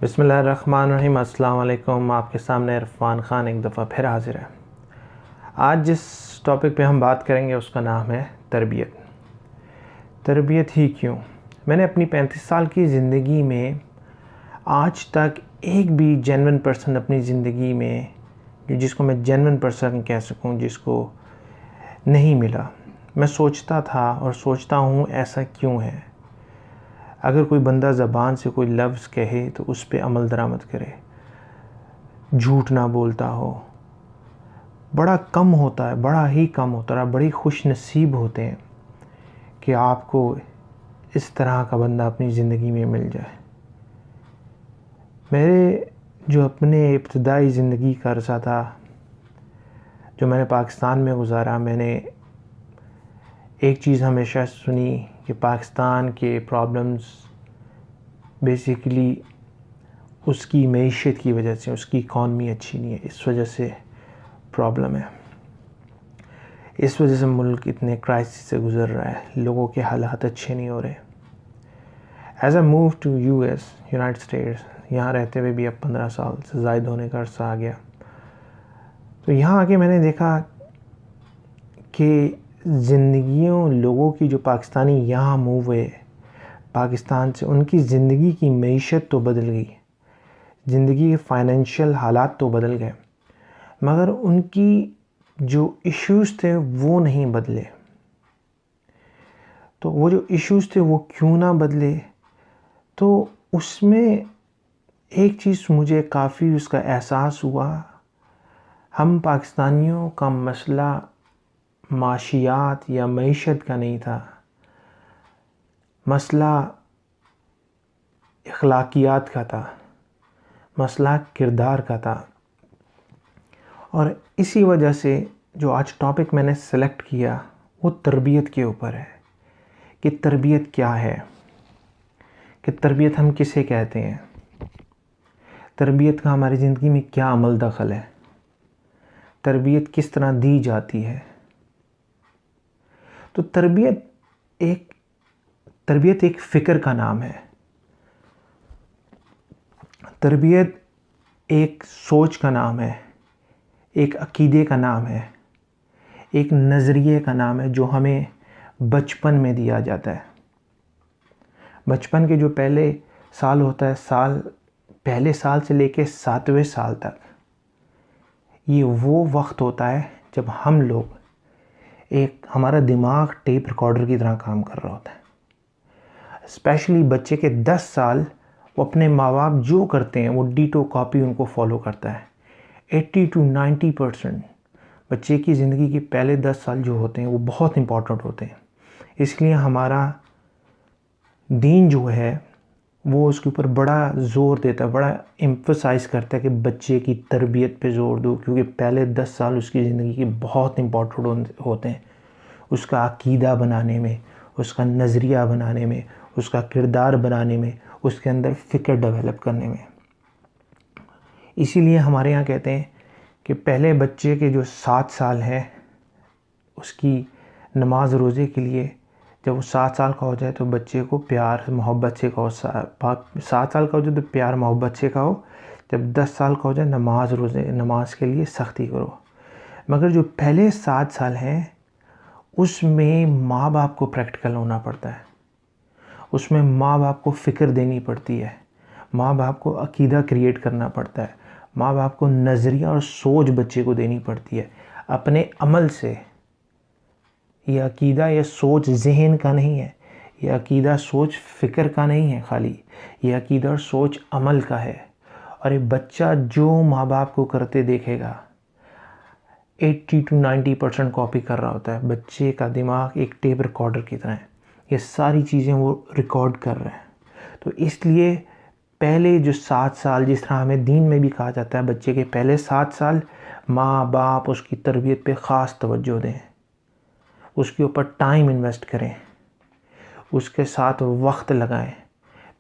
बिस्मिल्लाहिर्रहमानिर्रहीम। अस्सलाम वालेकुम। आपके सामने इरफान ख़ान एक दफ़ा फिर हाज़िर है। आज जिस टॉपिक पे हम बात करेंगे उसका नाम है तरबियत। तरबियत ही क्यों? मैंने अपनी 35 साल की ज़िंदगी में आज तक एक भी जेन्युइन पर्सन अपनी ज़िंदगी में जिसको मैं जेन्युइन पर्सन कह सकूं, जिसको नहीं मिला। मैं सोचता था और सोचता हूँ ऐसा क्यों है। अगर कोई बंदा ज़बान से कोई लफ्ज़ कहे तो उस पर अमल दरामद करे, झूठ ना बोलता हो, बड़ा कम होता है, बड़ा ही कम होता है। बड़ी खुश नसीब होते हैं कि आपको इस तरह का बंदा अपनी ज़िंदगी में मिल जाए। मेरे जो अपने इब्तदाई ज़िंदगी का अरसा था जो मैंने पाकिस्तान में गुजारा, मैंने एक चीज़ हमेशा सुनी कि पाकिस्तान के प्रॉब्लम्स बेसिकली उसकी मईशत की वजह से, उसकी इकॉनमी अच्छी नहीं है, इस वजह से प्रॉब्लम है, इस वजह से मुल्क इतने क्राइसिस से गुज़र रहा है, लोगों के हालात अच्छे नहीं हो रहे। As I move to US, United States, यहाँ रहते हुए भी अब 15 साल से ज़ायद होने का अर्सा आ गया। तो यहाँ आके मैंने देखा कि ज़िंदगियों लोगों की जो पाकिस्तानी यहाँ मूव हुए पाकिस्तान से, उनकी ज़िंदगी की मईशत तो बदल गई, ज़िंदगी के फाइनेंशियल हालात तो बदल गए, मगर उनकी जो इश्यूज़ थे वो नहीं बदले। तो वो जो इश्यूज़ थे वो क्यों ना बदले? तो उसमें एक चीज़ मुझे काफ़ी उसका एहसास हुआ। हम पाकिस्तानियों का मसला माशियात या मईशत का नहीं था, मसला अखलाकियात का था, मसला किरदार का था। और इसी वजह से जो आज टॉपिक मैंने सेलेक्ट किया वो तरबियत के ऊपर है कि तरबियत क्या है, कि तरबियत हम किसे कहते हैं, तरबियत का हमारी ज़िंदगी में क्या अमल दखल है, तरबियत किस तरह दी जाती है। तो तरबियत एक फ़िक्र का नाम है, तरबियत एक सोच का नाम है, एक अकीदे का नाम है, एक नज़रिए का नाम है जो हमें बचपन में दिया जाता है। बचपन के जो पहले साल होता है, पहले साल से लेके 7वें साल तक, ये वो वक्त होता है जब हम लोग हमारा दिमाग टेप रिकॉर्डर की तरह काम कर रहा होता है। स्पेशली बच्चे के 10 साल वो अपने माँ बाप जो करते हैं वो डीटो कॉपी उनको फॉलो करता है। 80 to 90% बच्चे की ज़िंदगी के पहले 10 साल जो होते हैं वो बहुत इम्पोर्टेंट होते हैं। इसलिए हमारा दीन जो है वो उसके ऊपर बड़ा ज़ोर देता है, बड़ा एम्फसाइज़ करता है कि बच्चे की तरबियत पे ज़ोर दो, क्योंकि पहले 10 साल उसकी ज़िंदगी के बहुत इम्पोर्टेंट होते हैं। उसका अकीदा बनाने में, उसका नज़रिया बनाने में, उसका किरदार बनाने में, उसके अंदर फ़िक्र डेवलप करने में। इसीलिए हमारे यहाँ कहते हैं कि पहले बच्चे के जो 7 साल हैं उसकी नमाज रोज़े के लिए, जब वो 7 साल का हो जाए तो बच्चे को प्यार मोहब्बत से कहो। 7 साल का हो जाए तो प्यार मोहब्बत से कहो। जब 10 साल का हो जाए नमाज के लिए सख्ती करो। मगर जो पहले 7 साल हैं उसमें माँ बाप को प्रैक्टिकल होना पड़ता है, उसमें माँ बाप को फ़िक्र देनी पड़ती है, माँ बाप को अकीदा क्रिएट करना पड़ता है, माँ बाप को नज़रिया और सोच बच्चे को देनी पड़ती है अपने अमल से। ये अकीदा या सोच ज़हन का नहीं है, ये अकीदा सोच फ़िक्र का नहीं है खाली, ये अकीदा और सोच अमल का है। और ये बच्चा जो माँ बाप को करते देखेगा 80 to 90% कॉपी कर रहा होता है। बच्चे का दिमाग एक टेप रिकॉर्डर की तरह है, ये सारी चीज़ें वो रिकॉर्ड कर रहे हैं। तो इसलिए पहले जो 7 साल, जिस तरह हमें दीन में भी कहा जाता है बच्चे के पहले 7 साल माँ बाप उसकी तरबियत पे ख़ास तवज्जो दें, उसके ऊपर टाइम इन्वेस्ट करें, उसके साथ वक्त लगाएं।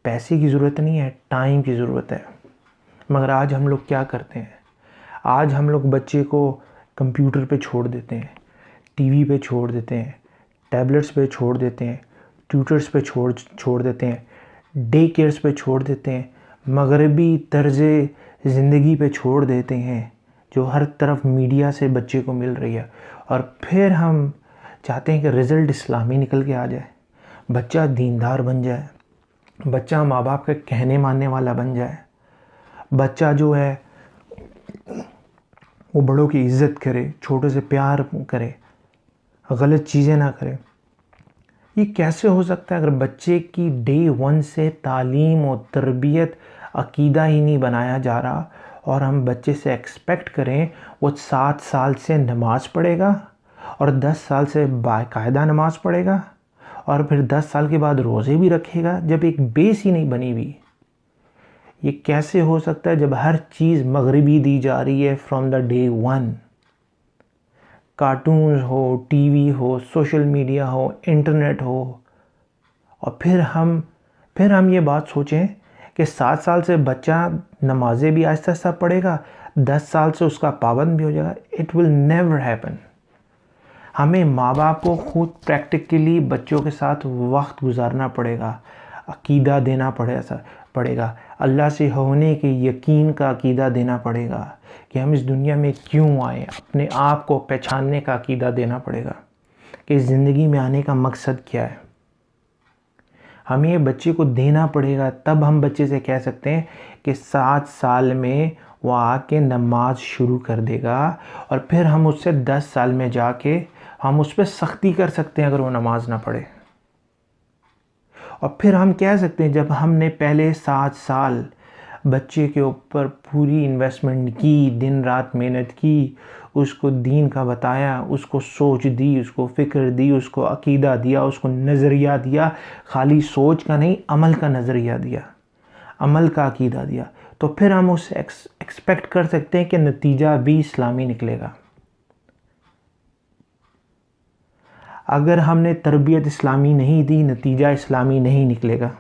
पैसे की ज़रूरत नहीं है, टाइम की ज़रूरत है। मगर आज हम लोग क्या करते हैं? आज हम लोग बच्चे को कंप्यूटर पे छोड़ देते हैं, टीवी पे छोड़ देते हैं, टैबलेट्स पे छोड़ देते हैं, ट्यूटर्स पे छोड़ देते हैं, डे केयर्स पे छोड़ देते हैं, मगरबी तर्ज ज़िंदगी पे छोड़ देते हैं जो हर तरफ मीडिया से बच्चे को मिल रही है, और फिर हम चाहते हैं कि रिज़ल्ट इस्लामी निकल के आ जाए, बच्चा दीनदार बन जाए, बच्चा माँ बाप के कहने मानने वाला बन जाए, बच्चा जो है वो बड़ों की इज़्ज़त करे, छोटों से प्यार करे, गलत चीज़ें ना करे। ये कैसे हो सकता है अगर बच्चे की डे 1 से तालीम और तरबियत, अकीदा ही नहीं बनाया जा रहा, और हम बच्चे से एक्सपेक्ट करें वो 7 साल से नमाज़ पढ़ेगा और 10 साल से बाकायदा नमाज़ पढ़ेगा और फिर 10 साल के बाद रोज़े भी रखेगा, जब एक बेस ही नहीं बनी हुई। ये कैसे हो सकता है जब हर चीज़ मगरिबी दी जा रही है फ्रॉम द डे 1। कार्टून्स हो, टीवी हो, सोशल मीडिया हो, इंटरनेट हो, और फिर हम ये बात सोचें कि 7 साल से बच्चा नमाज़ें भी आहिस्ता आहिस्ता पढ़ेगा, 10 साल से उसका पाबंद भी हो जाएगा। It will never happen. हमें माँ बाप को खुद प्रैक्टिकली बच्चों के साथ वक्त गुजारना पड़ेगा, अकीदा देना पड़ेगा, अल्लाह से होने के यकीन का अकीदा देना पड़ेगा कि हम इस दुनिया में क्यों आए, अपने आप को पहचानने का अकीदा देना पड़ेगा कि इस ज़िंदगी में आने का मकसद क्या है। हमें ये बच्चे को देना पड़ेगा, तब हम बच्चे से कह सकते हैं कि 7 साल में वो आके नमाज शुरू कर देगा, और फिर हम उससे 10 साल में जाके हम उस पर सख्ती कर सकते हैं अगर वो नमाज ना पढ़े। और फिर हम कह सकते हैं जब हमने पहले 7 साल बच्चे के ऊपर पूरी इन्वेस्टमेंट की, दिन रात मेहनत की, उसको दीन का बताया, उसको सोच दी, उसको फ़िक्र दी, उसको अकीदा दिया, उसको नज़रिया दिया, खाली सोच का नहीं अमल का नज़रिया दिया, अमल का अकीदा दिया, तो फिर हम उससे एक्सपेक्ट कर सकते हैं कि नतीजा भी इस्लामी निकलेगा। अगर हमने तरबियत इस्लामी नहीं दी, नतीजा इस्लामी नहीं निकलेगा।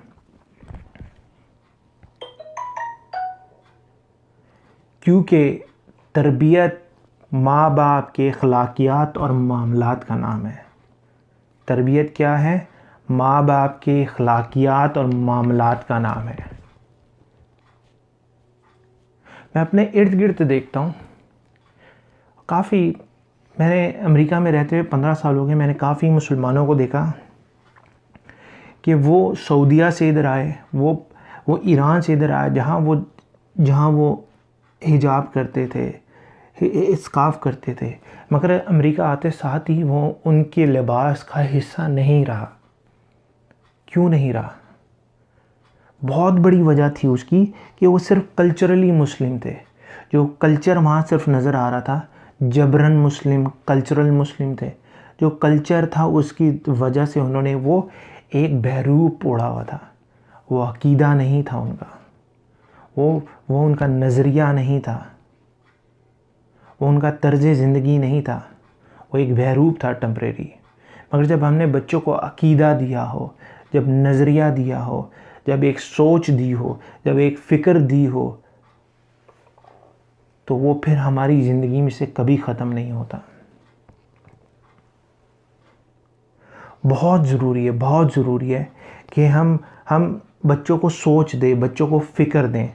क्योंकि तरबियत माँ बाप के अखलाकियात और मामलात का नाम है। तरबियत क्या है? माँ बाप के अखलाकियात और मामलात का नाम है। मैं अपने इर्द गिर्द देखता हूँ, मैंने अमेरिका में रहते हुए 15 साल हो गए, मैंने काफ़ी मुसलमानों को देखा कि वो सऊदीया से इधर आए, वो ईरान से इधर आए, जहाँ वो हिजाब करते थे, स्कार्फ करते थे, मगर अमेरिका आते साथ ही वो उनके लिबास का हिस्सा नहीं रहा। क्यों नहीं रहा? बहुत बड़ी वजह थी उसकी कि वो सिर्फ कल्चरली मुस्लिम थे। जो कल्चर वहाँ सिर्फ नज़र आ रहा था, जबरन मुस्लिम, कल्चरल मुस्लिम थे। जो कल्चर था उसकी वजह से उन्होंने वो एक बहरूप ओढ़ा हुआ था। वो अकीदा नहीं था उनका, वो उनका नज़रिया नहीं था, वो उनका तर्ज ज़िंदगी नहीं था, वो एक बहरूप था टेम्परेरी। मगर जब हमने बच्चों को अकीदा दिया हो, जब नज़रिया दिया हो, जब एक सोच दी हो, जब एक फ़िक्र दी हो, तो वो फिर हमारी ज़िंदगी में से कभी ख़त्म नहीं होता। बहुत ज़रूरी है कि हम बच्चों को सोच दें, बच्चों को फ़िक्र दें।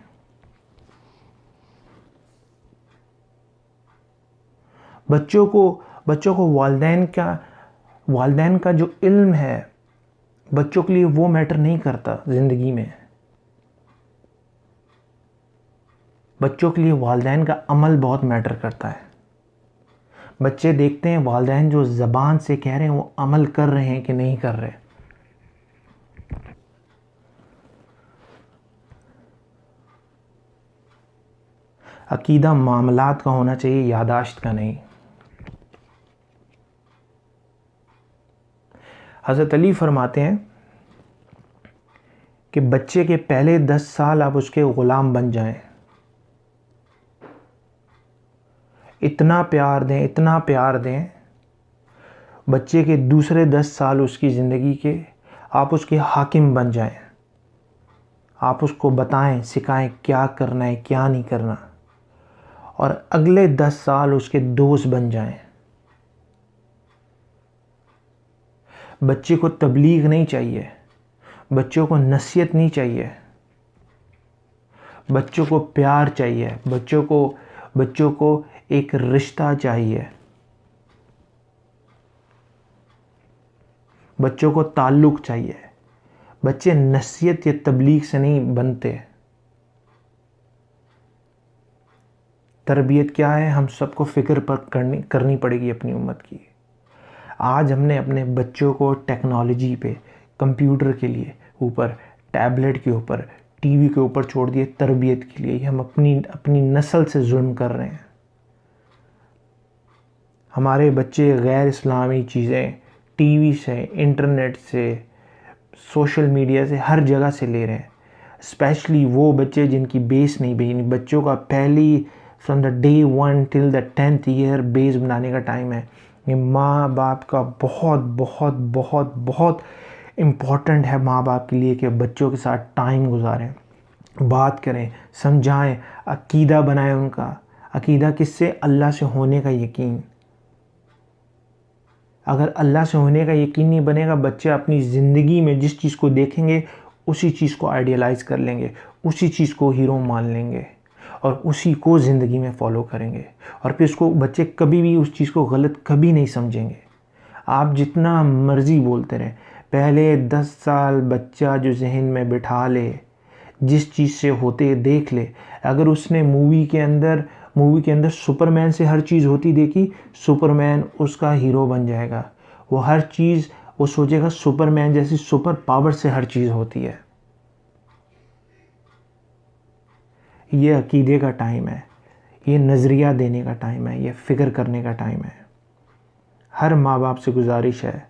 बच्चों को वालिदैन का जो इल्म है, बच्चों के लिए वो मैटर नहीं करता ज़िंदगी में। बच्चों के लिए वालिदैन का अमल बहुत मैटर करता है। बच्चे देखते हैं वालिदैन जो ज़बान से कह रहे हैं वो अमल कर रहे हैं कि नहीं कर रहे। अकीदा मामलात का होना चाहिए, यादाश्त का नहीं। हज़रत अली फरमाते हैं कि बच्चे के पहले 10 साल आप उसके ग़ुलाम बन जाएं, इतना प्यार दें, बच्चे के दूसरे 10 साल उसकी ज़िंदगी के आप उसके हाकिम बन जाएं। आप उसको बताएं, सिखाएं क्या करना है, क्या नहीं करना, और अगले 10 साल उसके दोस्त बन जाएं। बच्चे को तबलीग नहीं चाहिए, बच्चों को नसीहत नहीं चाहिए, बच्चों को प्यार चाहिए, बच्चों को एक रिश्ता चाहिए, बच्चों को ताल्लुक़ चाहिए। बच्चे नसीहत या तबलीग से नहीं बनते। तरबियत क्या है, हम सबको फ़िक्र पर करनी पड़ेगी अपनी उम्मत की। आज हमने अपने बच्चों को टेक्नोलॉजी पे, कंप्यूटर के लिए ऊपर, टैबलेट के ऊपर, टीवी के ऊपर छोड़ दिए तरबियत के लिए। हम अपनी नस्ल से जुल्म कर रहे हैं। हमारे बच्चे गैर इस्लामी चीज़ें टीवी से, इंटरनेट से, सोशल मीडिया से, हर जगह से ले रहे हैं। स्पेशली वो बच्चे जिनकी बेस नहीं बनी। बच्चों का पहली from the day 1 till the 10th year base बनाने का टाइम है। ये माँ बाप का बहुत बहुत बहुत बहुत इम्पॉर्टेंट है माँ बाप के लिए कि बच्चों के साथ टाइम गुजारें, बात करें, समझाएं, अकीदा बनाएं उनका। अकीदा किससे? अल्लाह से होने का यकीन। अगर अल्लाह से होने का यकीन नहीं बनेगा, बच्चे अपनी ज़िंदगी में जिस चीज़ को देखेंगे उसी चीज़ को आइडियलाइज़ कर लेंगे, उसी चीज़ को हीरो मान लेंगे और उसी को ज़िंदगी में फॉलो करेंगे। और फिर उसको बच्चे कभी भी उस चीज़ को गलत कभी नहीं समझेंगे। आप जितना मर्ज़ी बोलते रहें, पहले 10 साल बच्चा जो जहन में बिठा ले, जिस चीज़ से होते देख ले, अगर उसने मूवी के अंदर सुपरमैन से हर चीज़ होती देखी, सुपरमैन उसका हीरो बन जाएगा। वो हर चीज़ वो सोचेगा सुपरमैन जैसी सुपर पावर से हर चीज़ होती है। ये अकीदे का टाइम है, ये नज़रिया देने का टाइम है, ये फ़िक्र करने का टाइम है। हर माँ बाप से गुजारिश है,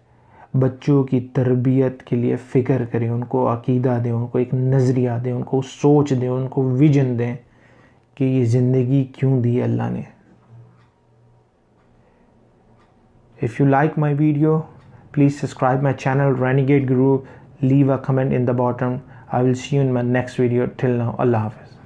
बच्चों की तरबियत के लिए फ़िक्र करें, उनको अकीदा दें, उनको एक नज़रिया दें, उनको सोच दें, उनको विजन दें कि ये ज़िंदगी क्यों दी अल्लाह ने। If you like my video, please subscribe my channel Renegade Guru. Leave a comment in the bottom. I will see you in my next video. Till now, Allah Hafiz.